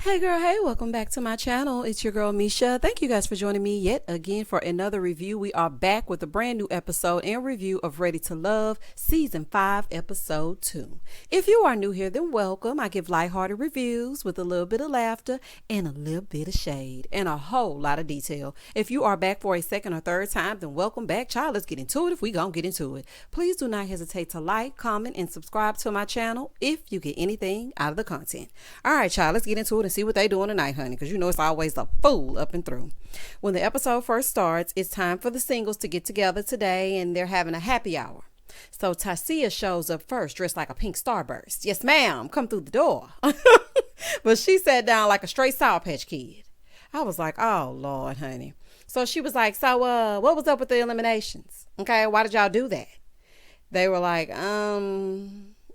Hey girl, hey, welcome back to my channel. It's your girl Misha. Thank you guys for joining me yet again for another review. We are back with a brand new episode and review of Ready to Love Season 5 Episode 2. If you are new here, then welcome. I give lighthearted reviews with a little bit of laughter and a little bit of shade and a whole lot of detail. If you are back for a second or third time, then welcome back. Child, let's get into it if we gonna get into it. Please do not hesitate to like, comment, and subscribe to my channel if you get anything out of the content. All right, child, let's get into it and see what they doing tonight, honey, because you know it's always a fool up and through. When the episode first starts, it's time for the singles to get together today, and they're having a happy hour. So Tasia shows up first, dressed like a pink starburst. Yes, ma'am, come through the door. But she sat down like a straight Sour Patch Kid. I was like, oh, Lord, honey. So she was like, so what was up with the eliminations? Okay, why did y'all do that? They were like,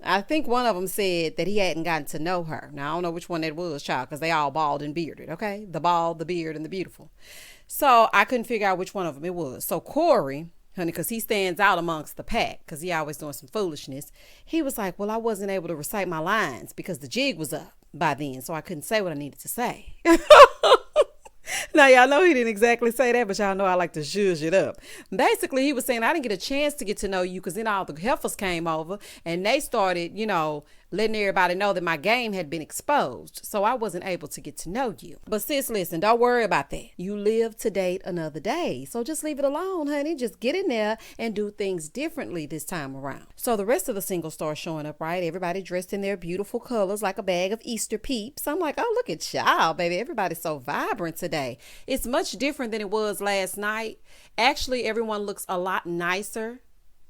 I think one of them said that he hadn't gotten to know her. Now, I don't know which one that was, child, because they all bald and bearded, okay? The bald, the beard, and the beautiful. So I couldn't figure out which one of them it was. So Corey, honey, because he stands out amongst the pack, because he always doing some foolishness, he was like, well, I wasn't able to recite my lines because the jig was up by then, so I couldn't say what I needed to say. Now, y'all know he didn't exactly say that, but y'all know I like to zhuzh it up. Basically, he was saying, I didn't get a chance to get to know you because then all the heifers came over and they started, letting everybody know that my game had been exposed. So I wasn't able to get to know you. But sis, listen, don't worry about that. You live to date another day. So just leave it alone, honey. Just get in there and do things differently this time around. So the rest of the singles start showing up, right? Everybody dressed in their beautiful colors like a bag of Easter peeps. I'm like, oh, look at y'all, baby. Everybody's so vibrant today. It's much different than it was last night. Actually, everyone looks a lot nicer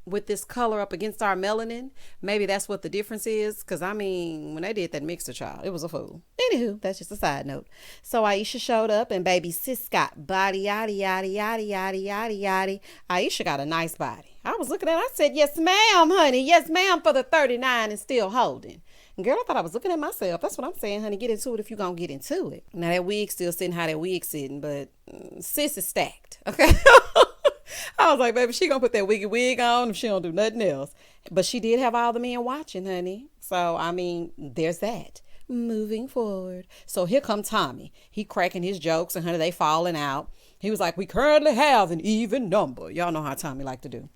with this color up against our melanin. Maybe that's what the difference is, because when they did that mixer, child, it was a fool. Anywho, that's just a side note. So Aisha showed up and baby sis got body yaddy yaddy yaddy yaddy yaddy yaddy. Aisha got a nice body. I was looking at it, I said, yes ma'am, honey, yes ma'am, for the 39 and still holding. And girl, I thought I was looking at myself. That's what I'm saying, honey. Get into it if you're gonna get into it. Now that wig still sitting how that wig sitting, but sis is stacked, okay? I was like, baby, she gonna put that wig on if she don't do nothing else. But she did have all the men watching, honey. So, there's that. Moving forward. So here come Tommy. He cracking his jokes and honey, they falling out. He was like, we currently have an even number. Y'all know how Tommy like to do.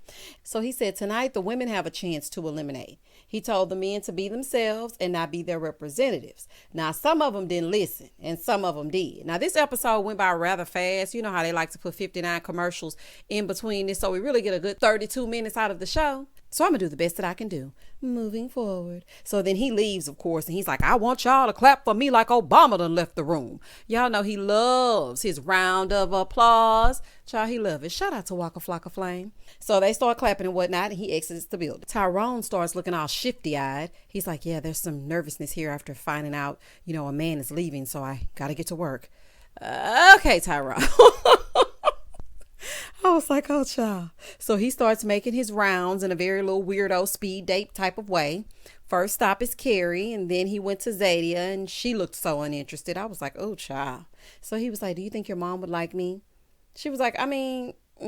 So he said, tonight the women have a chance to eliminate. He told the men to be themselves and not be their representatives. Now, some of them didn't listen and some of them did. Now, this episode went by rather fast. You know how they like to put 59 commercials in between this. So we really get a good 32 minutes out of the show. So I'm going to do the best that I can do. Moving forward. So then he leaves, of course, and he's like, I want y'all to clap for me like Obama done left the room. Y'all know he loves his round of applause. Child, he love it. Shout out to Waka Flocka Flame. So they start clapping and whatnot, and he exits the building. Tyrone starts looking all shifty-eyed. He's like, yeah, there's some nervousness here after finding out, a man is leaving, so I got to get to work. Okay, Tyrone. I was like, oh, child. So he starts making his rounds in a very little weirdo speed date type of way. First stop is Carrie, and then he went to Zadia, and she looked so uninterested. I was like, oh, child. So he was like, do you think your mom would like me? She was like,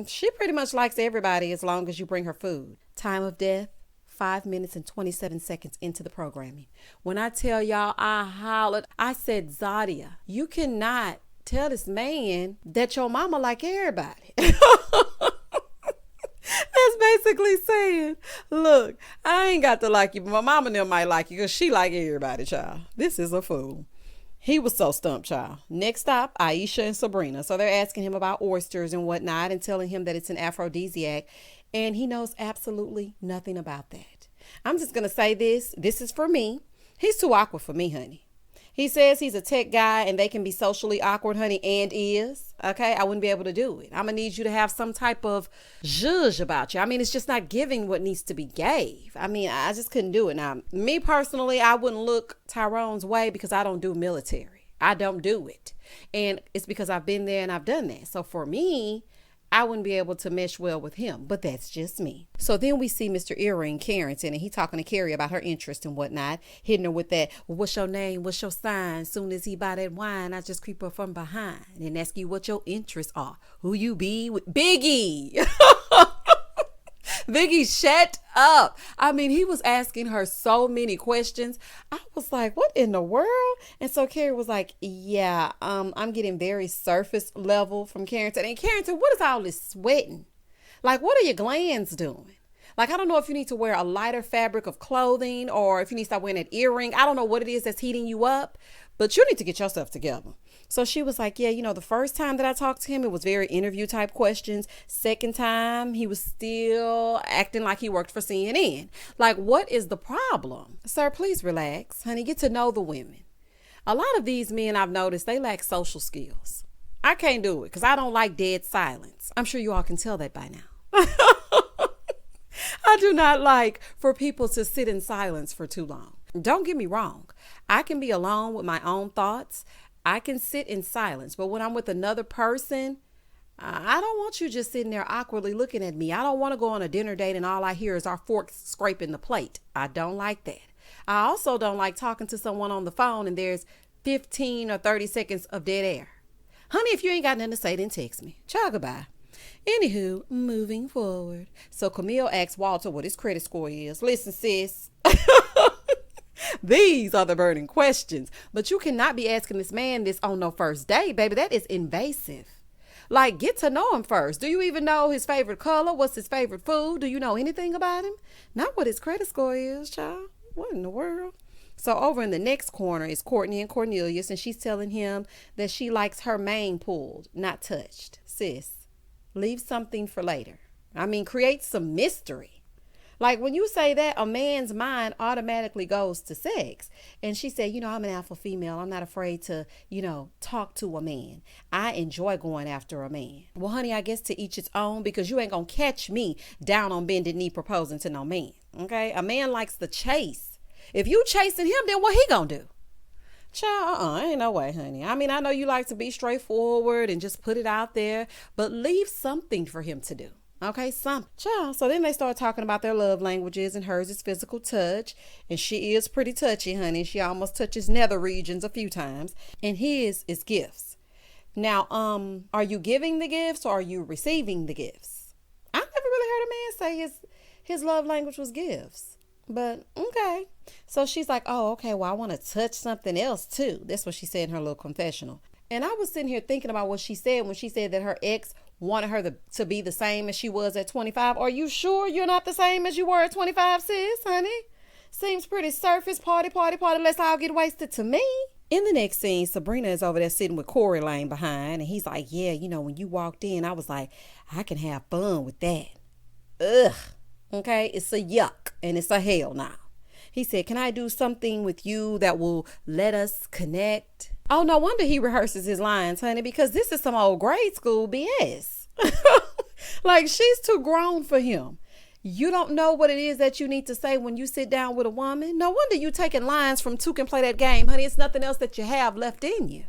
she pretty much likes everybody as long as you bring her food. Time of death, 5 minutes and 27 seconds into the programming. When I tell y'all, I hollered. I said, Zadia, you cannot tell this man that your mama like everybody. That's basically saying, look, I ain't got to like you, but my mama and them might like you because she like everybody, child. This is a fool. He was so stumped, child. Next stop, Aisha and Sabrina. So they're asking him about oysters and whatnot and telling him that it's an aphrodisiac. And he knows absolutely nothing about that. I'm just going to say this. This is for me. He's too awkward for me, honey. He says he's a tech guy and they can be socially awkward, honey, and is. Okay, I wouldn't be able to do it. I'm going to need you to have some type of zhuzh about you. It's just not giving what needs to be gave. I just couldn't do it. Now, me personally, I wouldn't look Tyrone's way because I don't do military. I don't do it. And it's because I've been there and I've done that. So for me, I wouldn't be able to mesh well with him, but that's just me. So then we see Mr. Earring Carrington, and he talking to Carrie about her interest and whatnot, hitting her with that, well, what's your name? What's your sign? Soon as he buy that wine, I just creep up from behind and ask you what your interests are. Who you be with? Biggie. Vicky, shut up. I mean, he was asking her so many questions. I was like, what in the world? And so Carrie was like, yeah, I'm getting very surface level from Carrington. And Carrington, what is all this sweating? Like, what are your glands doing? Like, I don't know if you need to wear a lighter fabric of clothing or if you need to start wearing an earring. I don't know what it is that's heating you up, but you need to get yourself together. So she was like, yeah, the first time that I talked to him, it was very interview type questions. Second time, he was still acting like he worked for CNN. Like, what is the problem? Sir, please relax. Honey, get to know the women. A lot of these men I've noticed, they lack social skills. I can't do it because I don't like dead silence. I'm sure you all can tell that by now. I do not like for people to sit in silence for too long. Don't get me wrong. I can be alone with my own thoughts. I can sit in silence. But when I'm with another person, I don't want you just sitting there awkwardly looking at me. I don't want to go on a dinner date and all I hear is our forks scraping the plate. I don't like that. I also don't like talking to someone on the phone and there's 15 or 30 seconds of dead air. Honey, if you ain't got nothing to say, then text me. Ciao, goodbye. Anywho, moving forward. So Camille asks Walter what his credit score is. Listen, sis. These are the burning questions. But you cannot be asking this man this on no first date, baby. That is invasive. Like, get to know him first. Do you even know his favorite color? What's his favorite food? Do you know anything about him? Not what his credit score is, child. What in the world? So over in the next corner is Courtney and Cornelius, and she's telling him that she likes her mane pulled, not touched. Sis, leave something for later. I mean, create some mystery. Like when you say that, a man's mind automatically goes to sex. And she said, I'm an alpha female. I'm not afraid to, talk to a man. I enjoy going after a man. Well, honey, I guess to each its own, because you ain't going to catch me down on bended knee proposing to no man. Okay. A man likes the chase. If you chasing him, then what he going to do? Child, ain't no way, honey. I mean, I know you like to be straightforward and just put it out there, but leave something for him to do. Okay, some child. So then they start talking about their love languages, and hers is physical touch, and she is pretty touchy, honey. She almost touches nether regions a few times, and his is gifts. Now, are you giving the gifts or are you receiving the gifts? I never really heard a man say his love language was gifts, but okay. So she's like, oh, okay. Well, I want to touch something else too. That's what she said in her little confessional. And I was sitting here thinking about what she said when she said that her ex wanted her to be the same as she was at 25. Are you sure you're not the same as you were at 25, sis, honey? Seems pretty surface, party, let's all get wasted to me. In the next scene, Sabrina is over there sitting with Corey laying behind, and he's like, yeah, when you walked in, I was like, I can have fun with that. Ugh. Okay, it's a yuck, and it's a hell now. He said, can I do something with you that will let us connect? Oh, no wonder he rehearses his lines, honey, because this is some old grade school BS. Like, she's too grown for him. You don't know what it is that you need to say when you sit down with a woman. No wonder you taking lines from Two Can Play That Game, honey. It's nothing else that you have left in you.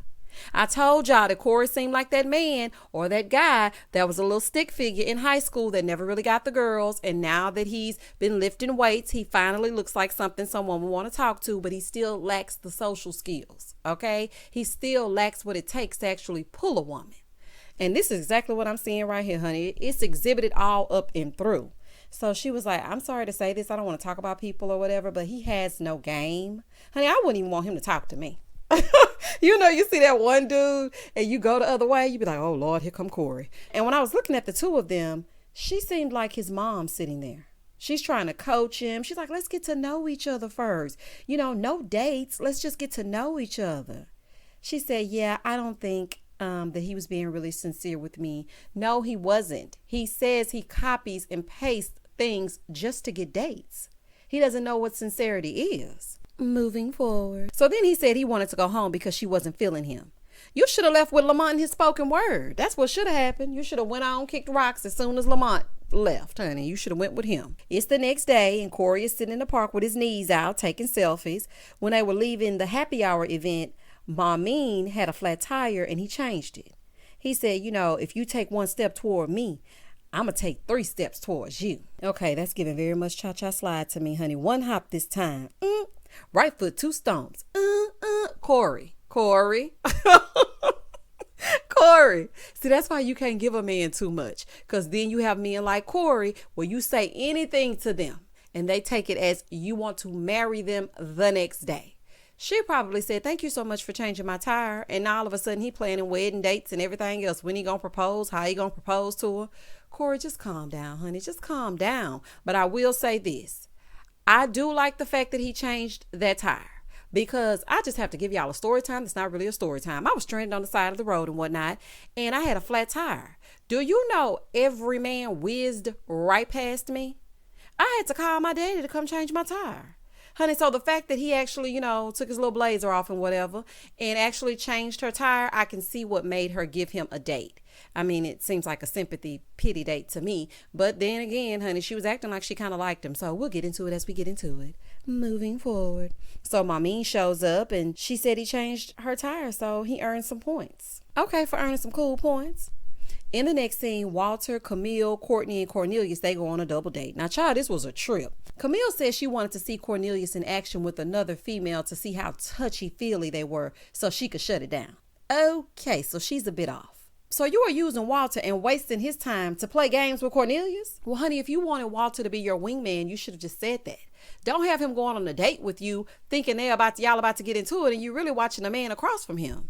I told y'all that Corey seemed like that man or that guy that was a little stick figure in high school that never really got the girls. And now that he's been lifting weights, he finally looks like something someone would want to talk to, but he still lacks the social skills. Okay. He still lacks what it takes to actually pull a woman. And this is exactly what I'm seeing right here, honey. It's exhibited all up and through. So she was like, I'm sorry to say this. I don't want to talk about people or whatever, but he has no game. Honey, I wouldn't even want him to talk to me. You see that one dude and you go the other way, you be like, oh Lord, here come Corey. And when I was looking at the two of them, she seemed like his mom sitting there. She's trying to coach him. She's like, let's get to know each other first. No dates. Let's just get to know each other. She said, yeah, I don't think that he was being really sincere with me. No, he wasn't. He says he copies and pastes things just to get dates. He doesn't know what sincerity is. Moving forward. So then he said he wanted to go home because she wasn't feeling him. You should have left with Lamont and his spoken word. That's what should have happened. You should have went on, kicked rocks as soon as Lamont left, honey. You should have went with him. It's the next day and Corey is sitting in the park with his knees out taking selfies. When they were leaving the happy hour event, Maureen had a flat tire and he changed it. He said, if you take one step toward me, I'm going to take 3 steps towards you. Okay, that's giving very much cha-cha slide to me, honey. 1 hop this time. Right foot, 2 stomps. Corey. Corey, Corey. See, that's why you can't give a man too much. Because then you have men like Corey where you say anything to them and they take it as you want to marry them the next day. She probably said, thank you so much for changing my tire. And now all of a sudden he planning wedding dates and everything else. When he gonna propose? How he gonna propose to her? Corey, just calm down, honey. Just calm down. But I will say this. I do like the fact that he changed that tire. Because I just have to give y'all a story time. It's not really a story time. I was stranded on the side of the road and whatnot, and I had a flat tire. Do you know every man whizzed right past me? I had to call my daddy to come change my tire. Honey, so the fact that he actually, took his little blazer off and whatever and actually changed her tire, I can see what made her give him a date. I mean, it seems like a sympathy pity date to me. But then again, honey, she was acting like she kind of liked him. So we'll get into it as we get into it. Moving forward. So Mommy shows up and she said he changed her tire. So he earned some points. Okay, for earning some cool points. In the next scene, Walter, Camille, Courtney, and Cornelius, they go on a double date. Now, child, this was a trip. Camille said she wanted to see Cornelius in action with another female to see how touchy-feely they were so she could shut it down. Okay, so she's a bit off. So you are using Walter and wasting his time to play games with Cornelius? Well, honey, if you wanted Walter to be your wingman, you should have just said that. Don't have him going on a date with you thinking y'all about to get into it and you really watching a man across from him.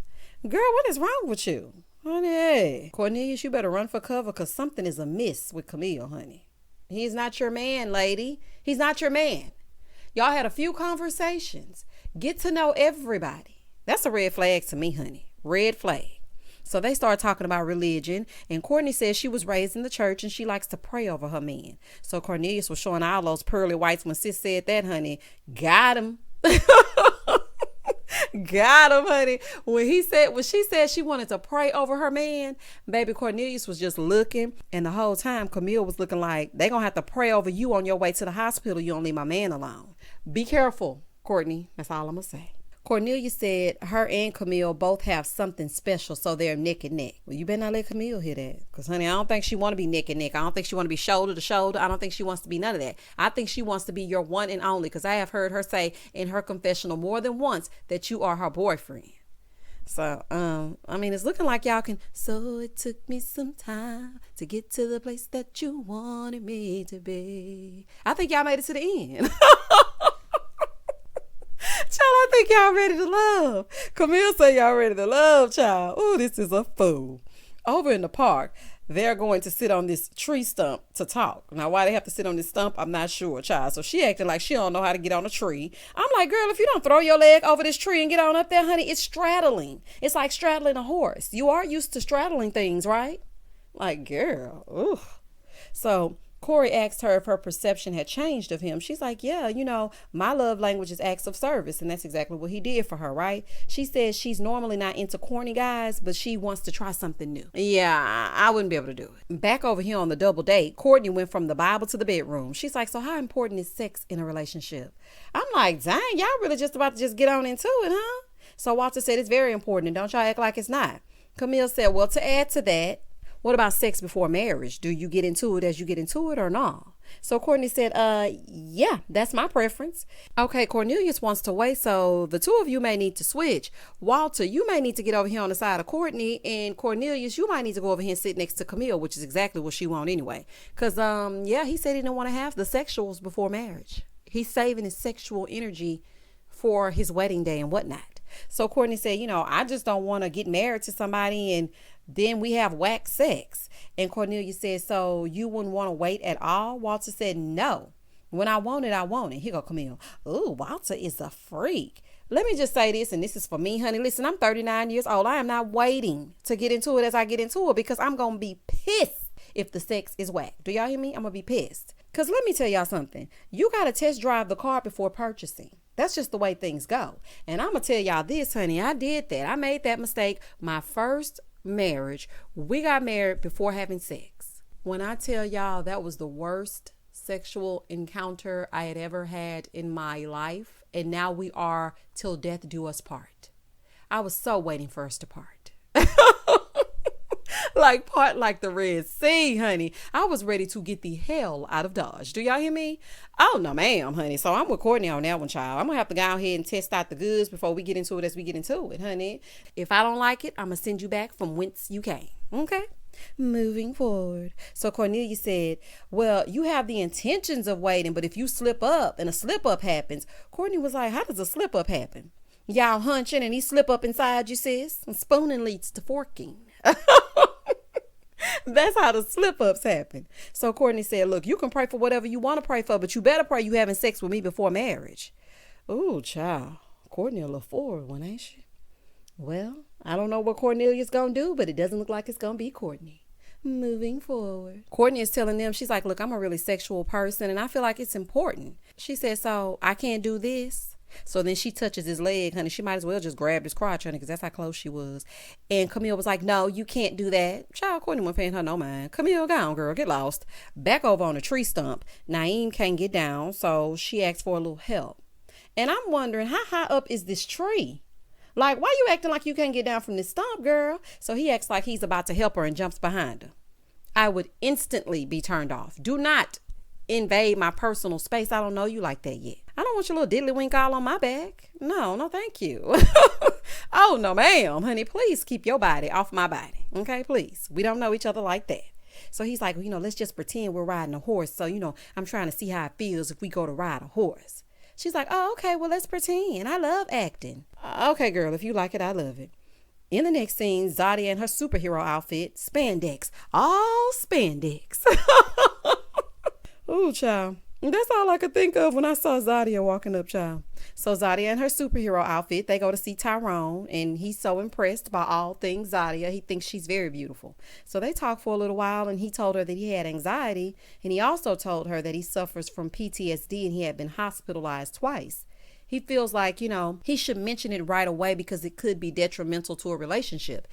Girl, what is wrong with you? Honey, Cornelius, you better run for cover because something is amiss with Camille, honey. He's not your man, lady. He's not your man. Y'all had a few conversations. Get to know everybody. That's a red flag to me, honey. Red flag. So they started talking about religion, and Courtney says she was raised in the church and she likes to pray over her men. So Cornelius was showing all those pearly whites when sis said that, honey. Got him. Got him, honey. When she said she wanted to pray over her man, baby Cornelius was just looking, and the whole time Camille was looking like they gonna have to pray over you on your way to the hospital. You don't leave my man alone. Be careful, Courtney. That's all I'm gonna say. Cornelia said her and Camille both have something special, so they're neck and neck. Well, you better not let Camille hear that. Because, honey, I don't think she want to be neck and neck. I don't think she want to be shoulder to shoulder. I don't think she wants to be none of that. I think she wants to be your one and only, because I have heard her say in her confessional more than once that you are her boyfriend. So, it's looking like y'all can. So it took me some time to get to the place that you wanted me to be. I think y'all made it to the end. Child, I think y'all ready to love. Camille say y'all ready to love, child. Ooh, this is a fool. Over in the park, they're going to sit on this tree stump to talk. Now, why they have to sit on this stump, I'm not sure, child. So she acting like she don't know how to get on a tree. I'm like, girl, if you don't throw your leg over this tree and get on up there, honey, it's straddling. It's like straddling a horse. You are used to straddling things, right? Like, girl, ooh. So Corey asked her if her perception had changed of him. She's like, yeah, my love language is acts of service. And that's exactly what he did for her, right? She says she's normally not into corny guys, but she wants to try something new. Yeah, I wouldn't be able to do it. Back over here on the double date, Courtney went from the Bible to the bedroom. She's like, so how important is sex in a relationship? I'm like, dang, y'all really just about to just get on into it, huh? So Walter said it's very important, and don't y'all act like it's not. Camille said, well, to add to that, what about sex before marriage? Do you get into it as you get into it or not? So Courtney said, yeah, that's my preference. Okay, Cornelius wants to wait, so the two of you may need to switch. Walter, you may need to get over here on the side of Courtney, and Cornelius, you might need to go over here and sit next to Camille, which is exactly what she wants anyway. Because, he said he didn't want to have the sexuals before marriage. He's saving his sexual energy for his wedding day and whatnot. So Courtney said, I just don't want to get married to somebody and then we have whack sex. And Cornelia said, so you wouldn't want to wait at all? Walter said, no. When I want it, I want it. Here go Camille. Ooh, Walter is a freak. Let me just say this, and this is for me, honey. Listen, I'm 39 years old. I am not waiting to get into it as I get into it because I'm going to be pissed if the sex is whack. Do y'all hear me? I'm going to be pissed. Because let me tell y'all something. You got to test drive the car before purchasing. That's just the way things go. And I'm going to tell y'all this, honey. I did that. I made that mistake. My first marriage, we got married before having sex. When I tell y'all that was the worst sexual encounter I had ever had in my life, and now we are till death do us part. I was so waiting for us to part. Like part like the Red Sea, honey. I was ready to get the hell out of Dodge. Do y'all hear me? Oh, no, ma'am, honey. So I'm with Courtney on that one, child. I'm going to have to go ahead and test out the goods before we get into it as we get into it, honey. If I don't like it, I'm going to send you back from whence you came. Okay? Moving forward. So Cornelia said, well, you have the intentions of waiting, but if you slip up and a slip up happens, Courtney was like, how does a slip up happen? Y'all hunching and he slip up inside you, sis. And spooning leads to forking. That's how the slip ups happen. So Courtney said, look, you can pray for whatever you want to pray for, but you better pray you having sex with me before marriage. Ooh, child. Courtney a little forward one, ain't she? Well, I don't know what Cornelia's going to do, but it doesn't look like it's going to be Courtney. Moving forward. Courtney is telling them, she's like, look, I'm a really sexual person and I feel like it's important. She said, so I can't do this. So then she touches his leg, honey. She might as well just grab his crotch, honey, because that's how close she was. And Camille was like, no, you can't do that. Child, Courtney wasn't paying her no mind. Camille, go on, girl, get lost. Back over on a tree stump. Naeem can't get down, so she asked for a little help. And I'm wondering, how high up is this tree? Like, why you acting like you can't get down from this stump, girl? So he acts like he's about to help her and jumps behind her. I would instantly be turned off. Do not invade my personal space. I don't know you like that yet. I don't want your little diddlywink all on my back. No, thank you. Oh, no, ma'am, honey, please keep your body off my body. Okay, please. We don't know each other like that. So he's like, well, let's just pretend we're riding a horse. So, I'm trying to see how it feels if we go to ride a horse. She's like, oh, okay, well, let's pretend. I love acting. Okay, girl, if you like it, I love it. In the next scene, Zadia and her superhero outfit, spandex, all spandex. Ooh, child. That's all I could think of when I saw Zadia walking up, child. So Zadia and her superhero outfit, they go to see Tyrone, and he's so impressed by all things Zadia. He thinks she's very beautiful. So they talked for a little while, and he told her that he had anxiety, and he also told her that he suffers from PTSD, and he had been hospitalized twice. He feels like, he should mention it right away because it could be detrimental to a relationship.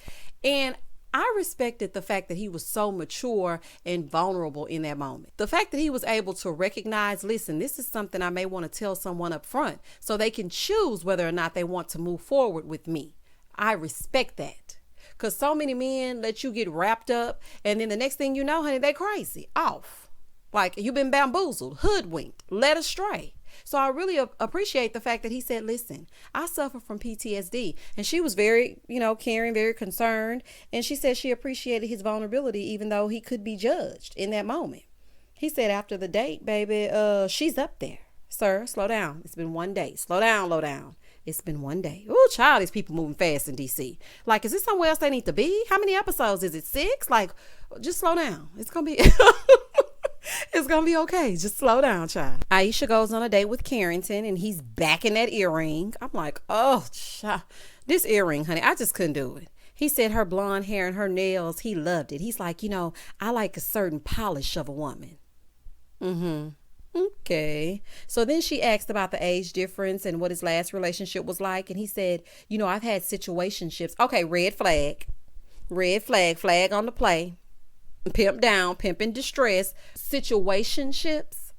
And I respected the fact that he was so mature and vulnerable in that moment. The fact that he was able to recognize, listen, this is something I may want to tell someone up front so they can choose whether or not they want to move forward with me. I respect that. Because so many men let you get wrapped up and then the next thing you know, honey, they crazy, off. Like you've been bamboozled, hoodwinked, led astray. So I really appreciate the fact that he said, listen, I suffer from PTSD. And she was very, caring, very concerned. And she said she appreciated his vulnerability, even though he could be judged in that moment. He said after the date, baby, she's up there. Sir, slow down. It's been one day. Slow down, low down. It's been one day. Oh, child, these people moving fast in DC. Like, is this somewhere else they need to be? How many episodes? Is it 6? Like, just slow down. It's going to be... It's going to be okay. Just slow down, child. Aisha goes on a date with Carrington and he's back in that earring. I'm like, oh, child. This earring, honey, I just couldn't do it. He said her blonde hair and her nails, he loved it. He's like, I like a certain polish of a woman. Okay. So then she asked about the age difference and what his last relationship was like. And he said, I've had situationships. Okay, red flag. Red flag. Flag on the play. Pimp down, pimp in distress, situationships.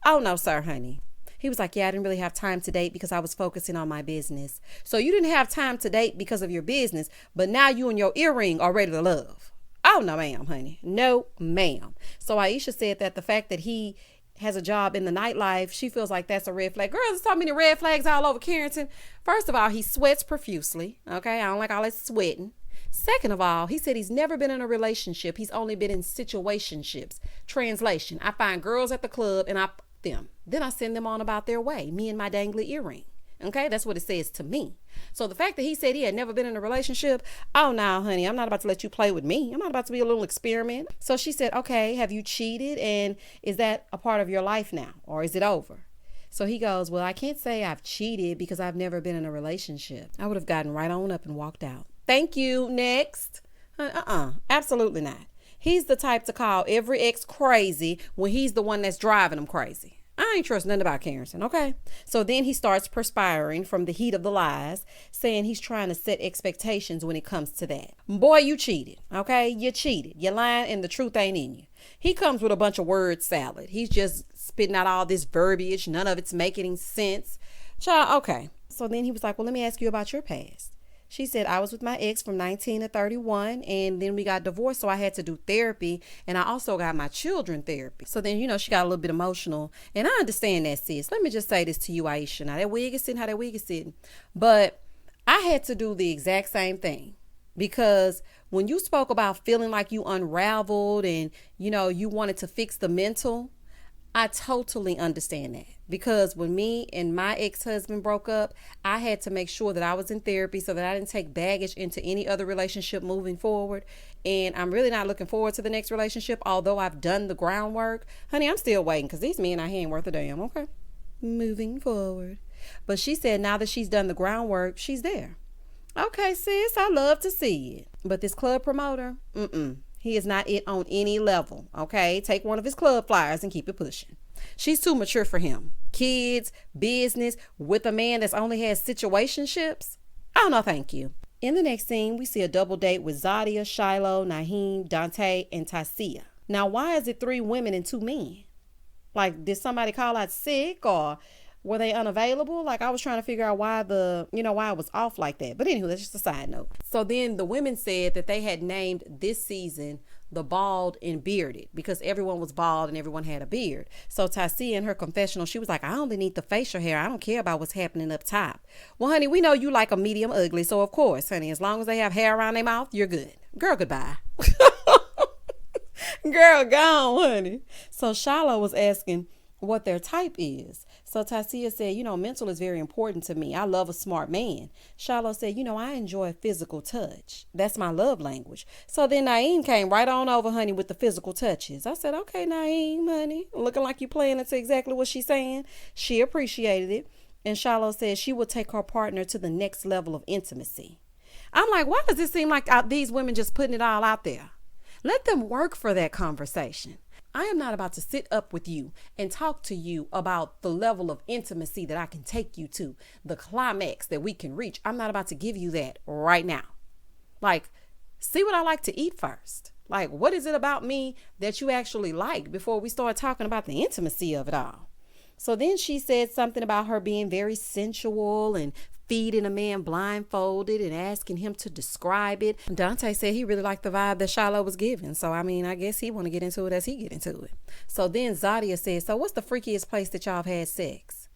Oh, no, sir, honey. He was like, yeah, I didn't really have time to date because I was focusing on my business. So you didn't have time to date because of your business, but now you and your earring are ready to love. Oh, no, ma'am, honey. No, ma'am. So Aisha said that the fact that he has a job in the nightlife, she feels like that's a red flag. Girl, there's so many red flags all over Carrington. First of all, he sweats profusely. Okay, I don't like all that sweating. Second of all, he said he's never been in a relationship. He's only been in situationships. Translation, I find girls at the club and I them. Then I send them on about their way, me and my dangly earring. Okay, that's what it says to me. So the fact that he said he had never been in a relationship, oh, no, honey, I'm not about to let you play with me. I'm not about to be a little experiment. So she said, okay, have you cheated? And is that a part of your life now? Or is it over? So he goes, well, I can't say I've cheated because I've never been in a relationship. I would have gotten right on up and walked out. Thank you. Next. Absolutely not. He's the type to call every ex crazy when he's the one that's driving them crazy. I ain't trust nothing about Carrington, okay? So then he starts perspiring from the heat of the lies, saying he's trying to set expectations when it comes to that. Boy, you cheated, okay? You cheated. You're lying and the truth ain't in you. He comes with a bunch of word salad. He's just spitting out all this verbiage. None of it's making sense. Child, okay. So then he was like, well, let me ask you about your past. She said, I was with my ex from 19 to 31, and then we got divorced, so I had to do therapy, and I also got my children therapy. So then, she got a little bit emotional, and I understand that, sis. Let me just say this to you, Aisha. Now, that wig is sitting how that wig is sitting. But I had to do the exact same thing, because when you spoke about feeling like you unraveled and, you wanted to fix the mental, I totally understand that, because when me and my ex-husband broke up, I had to make sure that I was in therapy so that I didn't take baggage into any other relationship moving forward. And I'm really not looking forward to the next relationship, although I've done the groundwork. Honey, I'm still waiting, because these men out here ain't worth a damn. Okay, moving forward. But she said now that she's done the groundwork, she's there. Okay, sis, I love to see it. But this club promoter, he is not it on any level, okay? Take one of his club flyers and keep it pushing. She's too mature for him. Kids, business, with a man that's only had situationships? Oh, no, thank you. In the next scene, we see a double date with Zadia, Shiloh, Naheem, Dante, and Tasia. Now, why is it 3 women and 2 men? Like, did somebody call out sick, or were they unavailable? Like, I was trying to figure out why why it was off like that. But anyway, that's just a side note. So then the women said that they had named this season the Bald and Bearded, because everyone was bald and everyone had a beard. So Tasia, in her confessional, she was like, I only need the facial hair. I don't care about what's happening up top. Well, honey, we know you like a medium ugly. So of course, honey, as long as they have hair around their mouth, you're good. Girl, goodbye. Girl, gone, honey. So Shiloh was asking what their type is. So Tasia said, mental is very important to me. I love a smart man. Shiloh said, I enjoy physical touch. That's my love language. So then Naeem came right on over, honey, with the physical touches. I said, okay, Naeem, honey, looking like you playing into exactly what she's saying. She appreciated it. And Shiloh said she would take her partner to the next level of intimacy. I'm like, why does it seem like these women just putting it all out there? Let them work for that conversation. I am not about to sit up with you and talk to you about the level of intimacy that I can take you to, the climax that we can reach. I'm not about to give you that right now. Like, see what I like to eat first. Like, what is it about me that you actually like before we start talking about the intimacy of it all? So then she said something about her being very sensual and feeding a man blindfolded and asking him to describe it. Dante said he really liked the vibe that Shiloh was giving. So, I guess he want to get into it as he get into it. So then Zadia said, so what's the freakiest place that y'all have had sex?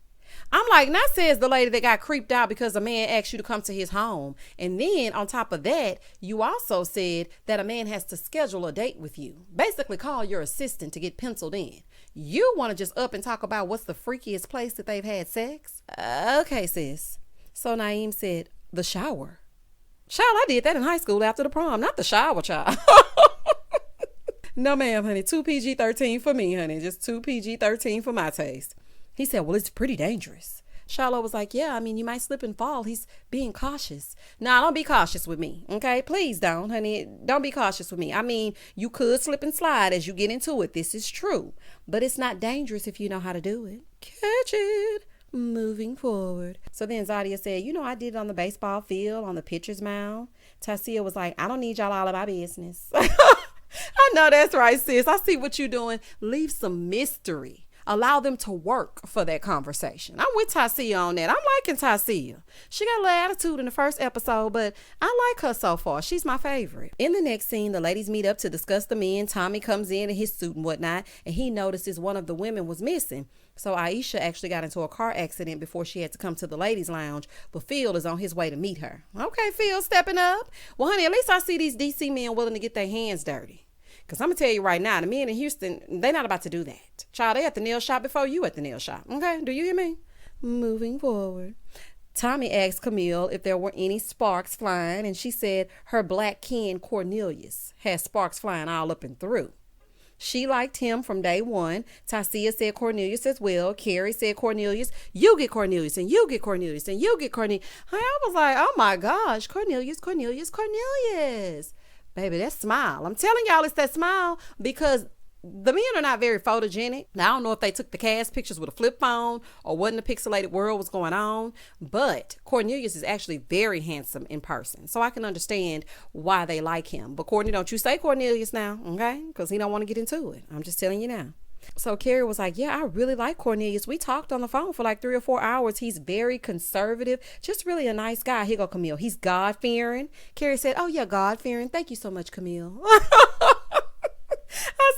I'm like, that says the lady that got creeped out because a man asked you to come to his home. And then on top of that, you also said that a man has to schedule a date with you. Basically call your assistant to get penciled in. You want to just up and talk about what's the freakiest place that they've had sex? Okay, sis. So Naeem said, the shower. Child, I did that in high school after the prom, not the shower, child. No, ma'am, honey. 2 PG-13 for me, honey. Just 2 PG-13 for my taste. He said, well, it's pretty dangerous. Shiloh was like, yeah, you might slip and fall. He's being cautious. Nah, don't be cautious with me, okay? Please don't, honey. Don't be cautious with me. You could slip and slide as you get into it. This is true. But it's not dangerous if you know how to do it. Catch it. Moving forward. So then Zadia said, I did it on the baseball field, on the pitcher's mound. Tasia was like, I don't need y'all all of my business. I know that's right, sis. I see what you're doing. Leave some mystery. Allow them to work for that conversation. I'm with Tasia on that. I'm liking Tasia. She got a little attitude in the first episode, but I like her so far. She's my favorite. In the next scene, the ladies meet up to discuss the men. Tommy comes in his suit and whatnot, and he notices one of the women was missing. So Aisha actually got into a car accident before she had to come to the ladies' lounge, but Phil is on his way to meet her. Okay, Phil, stepping up. Well, honey, at least I see these DC men willing to get their hands dirty. Because I'm going to tell you right now, the men in Houston, they're not about to do that. Child, they at the nail shop before you at the nail shop. Okay, do you hear me? Moving forward. Tommy asked Camille if there were any sparks flying, and she said her black Ken Cornelius had sparks flying all up and through. She liked him from day one. Tasia said Cornelius as well. Carrie said Cornelius. You get Cornelius, and you get Cornelius, and you get Cornelius. I was like, oh my gosh, Cornelius, Cornelius, Cornelius. Baby, that smile. I'm telling y'all it's that smile, because the men are not very photogenic. Now, I don't know if they took the cast pictures with a flip phone or what in the pixelated world was going on, but Cornelius is actually very handsome in person. So I can understand why they like him. But Courtney, don't you say Cornelius now, okay? Because he don't want to get into it. I'm just telling you now. So Carrie was like, yeah, I really like Cornelius. We talked on the phone for like 3 or 4 hours. He's very conservative, just really a nice guy. Here go Camille. He's God-fearing. Carrie said, oh, yeah, God-fearing. Thank you so much, Camille. I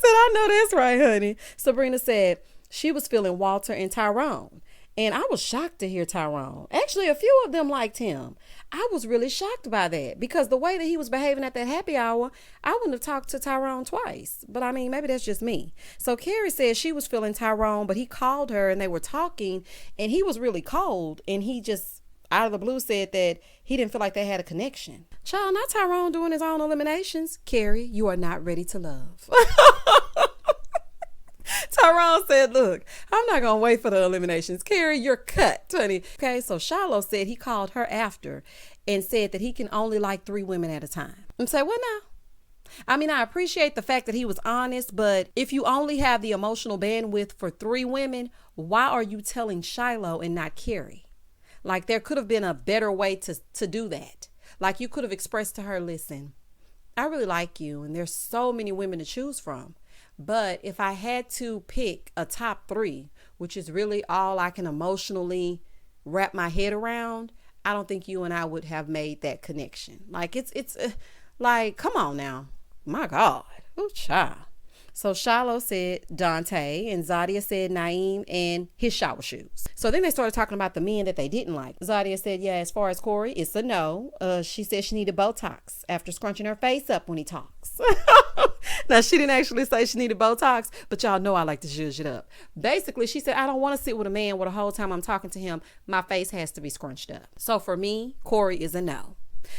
said, I know that's right, honey. Sabrina said she was feeling Walter and Tyrone. And I was shocked to hear Tyrone. Actually, a few of them liked him. I was really shocked by that because the way that he was behaving at that happy hour, I wouldn't have talked to Tyrone twice. But I mean, maybe that's just me. So Carrie said she was feeling Tyrone, but he called her and they were talking and he was really cold. And he just out of the blue said that he didn't feel like they had a connection. Child, not Tyrone doing his own eliminations. Carrie, you are not ready to love. Tyrone said, look, I'm not going to wait for the eliminations. Carrie, you're cut, honey. Okay, so Shiloh said he called her after and said that he can only like 3 women at a time. And say, what now? I mean, I appreciate the fact that he was honest, but if you only have the emotional bandwidth for 3 women, why are you telling Shiloh and not Carrie? Like, there could have been a better way to do that. Like, you could have expressed to her, listen, I really like you, and there's so many women to choose from. But if I had to pick a top 3, which is really all I can emotionally wrap my head around, I don't think you and I would have made that connection. Like, it's like, come on now. My God. Ooh, child. So Shiloh said Dante and Zadia said Naeem and his shower shoes. So then they started talking about the men that they didn't like. Zadia said, yeah, as far as Corey, it's a no. She said she needed Botox after scrunching her face up when he talks. Now, she didn't actually say she needed Botox, but y'all know I like to zhuzh it up. Basically, she said, I don't want to sit with a man where the whole time I'm talking to him, my face has to be scrunched up. So for me, Corey is a no.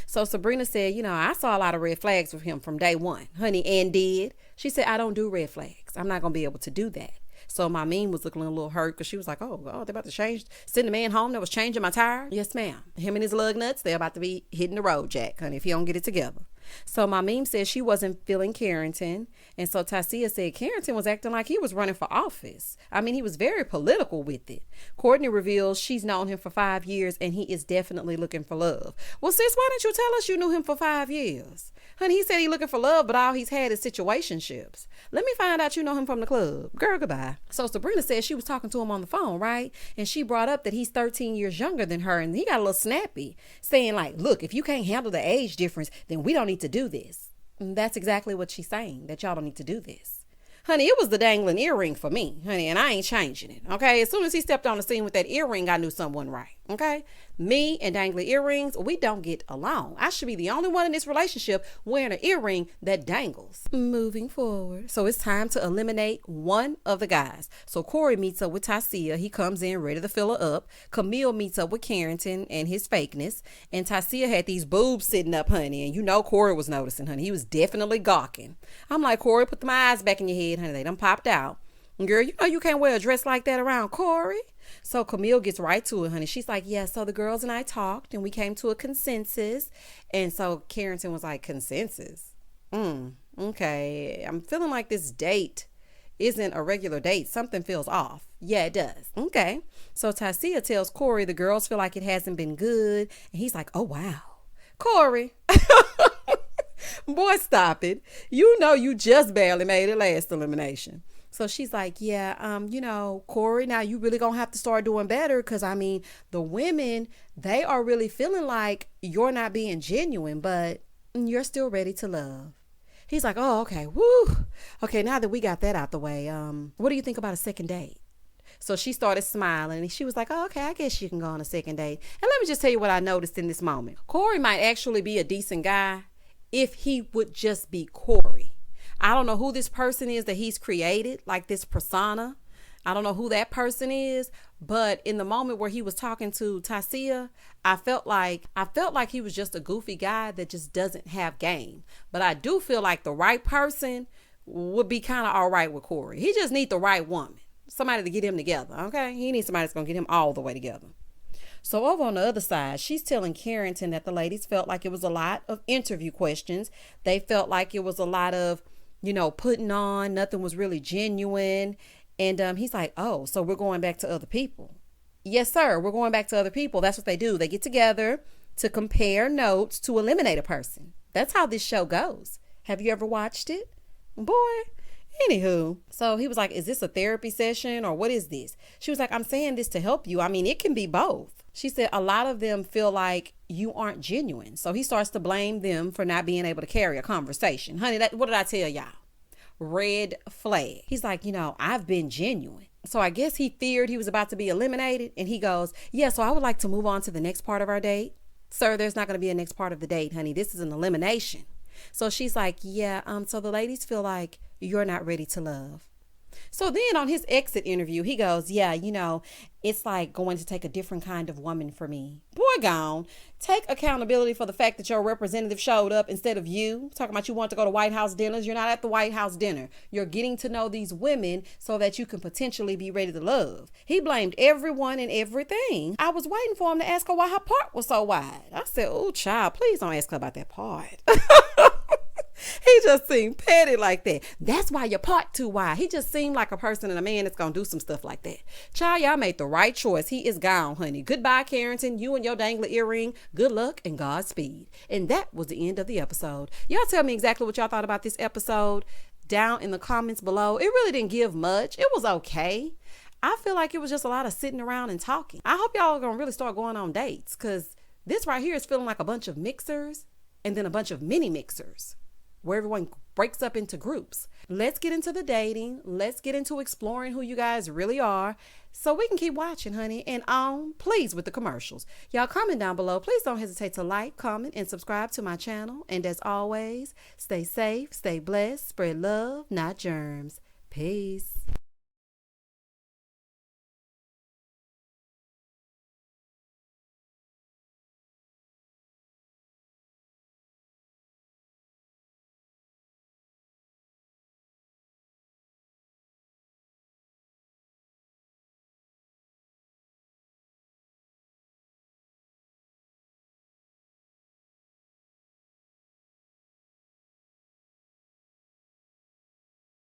So Sabrina said, you know, I saw a lot of red flags with him from day one, honey, and did. She said, I don't do red flags. I'm not going to be able to do that. So my meme was looking a little hurt because she was like, oh, they're about to send a man home that was changing my tire. Yes, ma'am. Him and his lug nuts, they're about to be hitting the road, Jack, honey, if he don't get it together. So my meme said she wasn't feeling Carrington. And so Tasia said Carrington was acting like he was running for office. I mean, he was very political with it. Courtney reveals she's known him for 5 years and he is definitely looking for love. Well, sis, why didn't you tell us you knew him for 5 years? Honey, he said he's looking for love, but all he's had is situationships. Let me find out you know him from the club. Girl, goodbye. So Sabrina said she was talking to him on the phone, right? And she brought up that he's 13 years younger than her and he got a little snappy, saying like, look, if you can't handle the age difference, then we don't need to do this. And that's exactly what she's saying, that y'all don't need to do this. Honey, it was the dangling earring for me, honey, and I ain't changing it, okay? As soon as he stepped on the scene with that earring, I knew something wasn't right, okay? Me and dangling earrings, we don't get along. I should be the only one in this relationship wearing an earring that dangles. Moving forward. So it's time to eliminate one of the guys. So Corey meets up with Tasia. He comes in ready to fill her up. Camille meets up with Carrington and his fakeness. And Tasia had these boobs sitting up, honey. And you know Corey was noticing, honey. He was definitely gawking. I'm like, Corey, put my eyes back in your head, honey. They done popped out. Girl, you know you can't wear a dress like that around Corey. So Camille gets right to it, honey. She's like, yeah, so the girls and I talked and we came to a consensus. And so Carrington was like, consensus? Okay. I'm feeling like this date isn't a regular date. Something feels off. Yeah, it does. Okay. So Tasia tells Corey the girls feel like it hasn't been good. And he's like, oh, wow. Corey. Boy, stop it. You know you just barely made it last elimination. So she's like, yeah, you know, Corey, now you really gonna have to start doing better because, I mean, the women, they are really feeling like you're not being genuine, but you're still ready to love. He's like, oh, okay, woo. Okay, now that we got that out the way, what do you think about a second date? So she started smiling and she was like, oh, okay, I guess you can go on a second date. And let me just tell you what I noticed in this moment. Corey might actually be a decent guy if he would just be Corey. I don't know who this person is that he's created, like this persona. I don't know who that person is, but in the moment where he was talking to Tasia, I felt like he was just a goofy guy that just doesn't have game. But I do feel like the right person would be kind of all right with Corey. He just needs the right woman, somebody to get him together, okay? He needs somebody that's going to get him all the way together. So over on the other side, she's telling Carrington that the ladies felt like it was a lot of interview questions. They felt like it was a lot of, you know, putting on, nothing was really genuine. And he's like, oh, so we're going back to other people. Yes, sir. We're going back to other people. That's what they do. They get together to compare notes to eliminate a person. That's how this show goes. Have you ever watched it? Boy, Anywho, so he was like, is this a therapy session or what is this? She was like, I'm saying this to help you. I mean, it can be both. She said a lot of them feel like you aren't genuine. So he starts to blame them for not being able to carry a conversation. Honey, what did I tell y'all? Red flag. He's like, I've been genuine. So I guess he feared he was about to be eliminated. And he goes, yeah, so I would like to move on to the next part of our date. Sir, there's not going to be a next part of the date, honey. This is an elimination. So she's like, yeah, so the ladies feel like you're not ready to love. So then on his exit interview, he goes, yeah, it's like going to take a different kind of woman for me. Boy, gone. Take accountability for the fact that your representative showed up instead of you. Talking about you want to go to White House dinners. You're not at the White House dinner. You're getting to know these women so that you can potentially be ready to love. He blamed everyone and everything. I was waiting for him to ask her why her part was so wide. I said, oh, child, please don't ask her about that part. He just seemed petty like that. That's why your part too wide. He just seemed like a person and a man that's going to do some stuff like that. Child, y'all made the right choice. He is gone, honey. Goodbye, Carrington. You and your dangler earring. Good luck and Godspeed. And that was the end of the episode. Y'all tell me exactly what y'all thought about this episode down in the comments below. It really didn't give much. It was okay. I feel like it was just a lot of sitting around and talking. I hope y'all are going to really start going on dates because this right here is feeling like a bunch of mixers and then a bunch of mini mixers, where everyone breaks up into groups. Let's get into the dating. Let's get into exploring who you guys really are so we can keep watching, honey. And please, with the commercials. Y'all comment down below. Please don't hesitate to like, comment, and subscribe to my channel. And as always, stay safe, stay blessed, spread love, not germs. Peace.